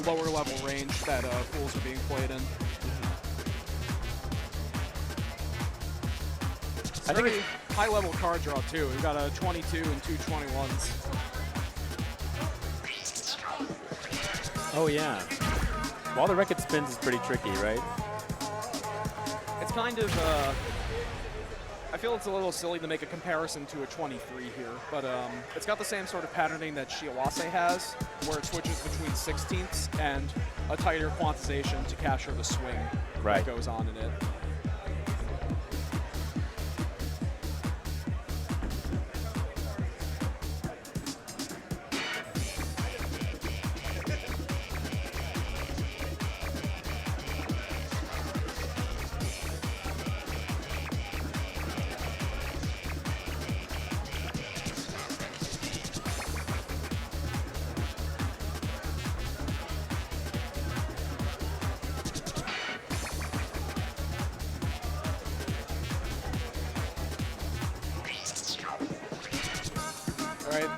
lower level range that pools are being played in. It's very high level card draw too. We've got a 22 and two 21s. Oh yeah. While the record spins is pretty tricky, right? It's kind of, I feel it's a little silly to make a comparison to a 23 here, but it's got the same sort of patterning that Shiawase has, where it switches between 16ths and a tighter quantization to capture the swing that goes on in it.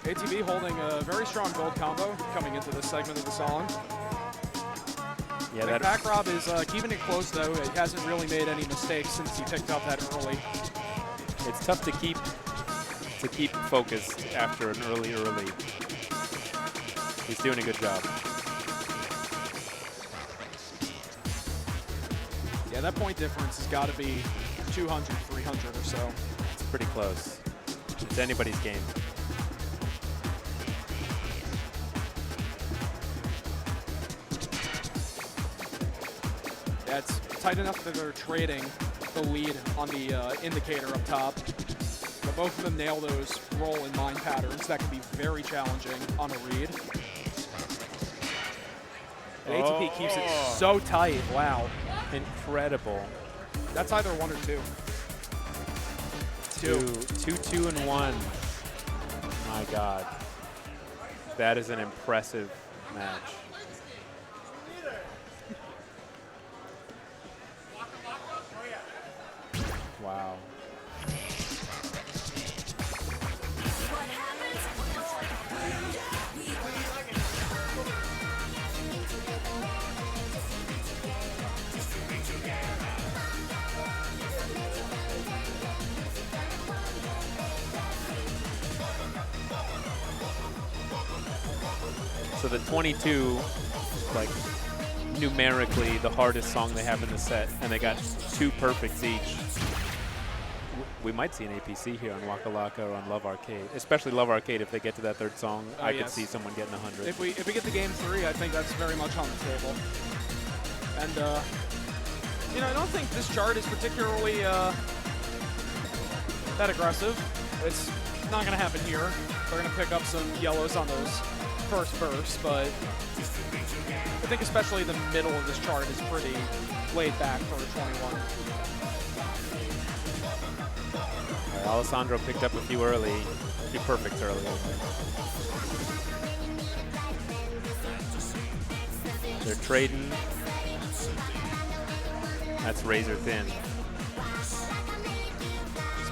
ATB holding a very strong gold combo coming into this segment of the song. Yeah, that PacRob is keeping it close though. He hasn't really made any mistakes since he picked up that early. It's tough to keep focused after an early. He's doing a good job. Yeah, that point difference has got to be 200, 300 or so. It's pretty close. It's anybody's game. Yeah, it's tight enough that they're trading the lead on the indicator up top. But both of them nail those roll and mine patterns that can be very challenging on a read. And ATB keeps it so tight. Wow. Incredible. That's either 1 or 2. 2, 2, and 1. My God. That is an impressive match. Wow. So the 22, like numerically the hardest song they have in the set, and they got 2 perfects each. We might see an APC here on Waka Laka or on Love Arcade, especially Love Arcade. If they get to that 3rd song, I could see someone getting 100. If we get to game 3, I think that's very much on the table. And you know, I don't think this chart is particularly that aggressive. It's not going to happen here. They're going to pick up some yellows on those first bursts, but I think especially the middle of this chart is pretty laid back for a 21. Alessandro picked up a few perfects early. They're trading. That's razor thin.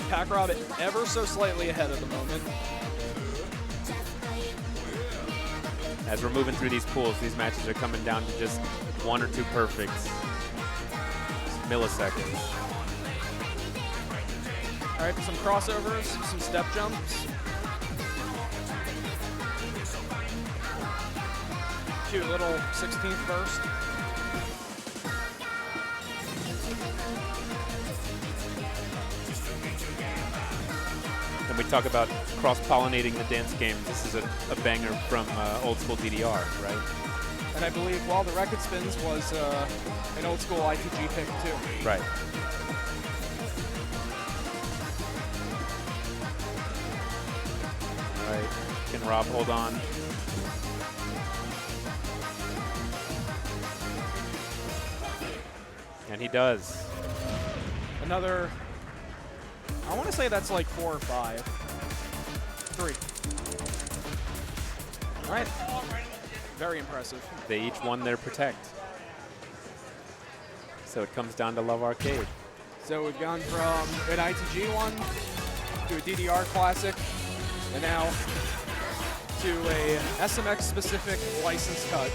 PacRob ever so slightly ahead at the moment. As we're moving through these pools, these matches are coming down to just 1 or 2 perfects. Milliseconds. All right, some crossovers, some step jumps. Cute little 16th burst. When we talk about cross-pollinating the dance game, this is a banger from old school DDR, right? And I believe While the Record Spins was an old school ITG pick too. Right. All right, can Rob hold on? And he does. Another, I want to say that's like 4 or 5. 3. All right. Very impressive. They each won their protect. So it comes down to Love Arcade. So we've gone from an ITG one to a DDR classic, and now to a SMX specific license cut.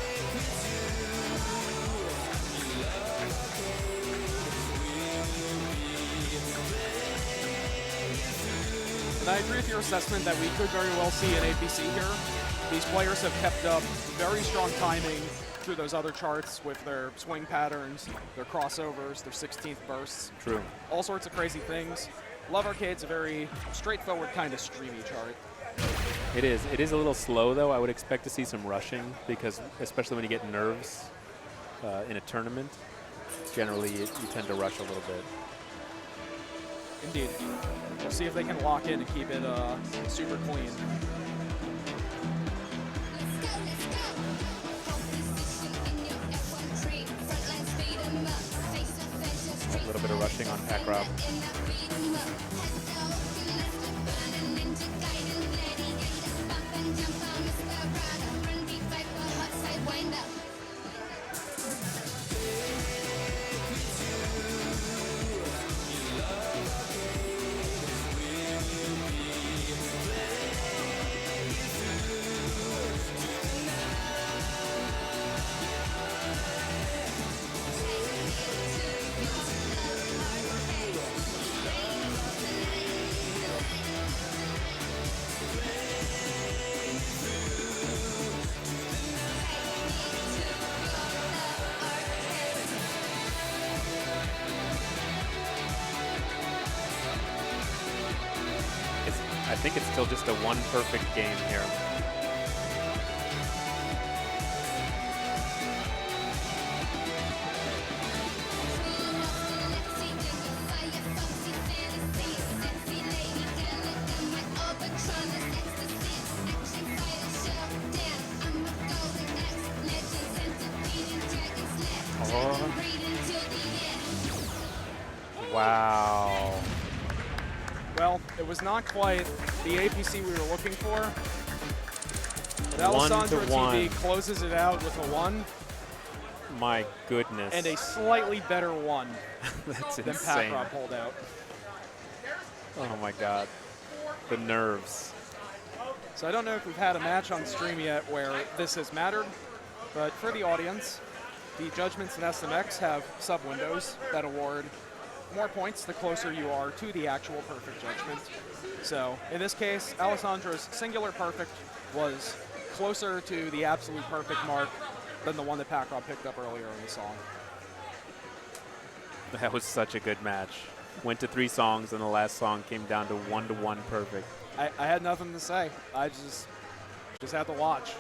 And I agree with your assessment that we could very well see an APC here. These players have kept up very strong timing through those other charts with their swing patterns, their crossovers, their 16th bursts. True. All sorts of crazy things. Love Arcade's a very straightforward kind of streamy chart. It is. It is a little slow, though. I would expect to see some rushing because, especially when you get nerves in a tournament, generally you tend to rush a little bit. Indeed. We'll see if they can lock in and keep it super clean. A little bit of rushing on PacRob. I think it's still just a one perfect game here. Oh. Wow. Well, it was not quite the APC we were looking for. But 1 to Alessandro 1. TV closes it out with a 1. My goodness. And a slightly better 1 That's than insane. PacRob pulled out. Oh my God. The nerves. So I don't know if we've had a match on stream yet where this has mattered, but for the audience, the judgments in SMX have sub-windows that award more points the closer you are to the actual perfect judgment. So in this case, Alessandro's singular perfect was closer to the absolute perfect mark than the one that PacRob picked up earlier in the song. That was such a good match. Went to 3 songs, and the last song came down to 1 perfect. I had nothing to say. I just had to watch.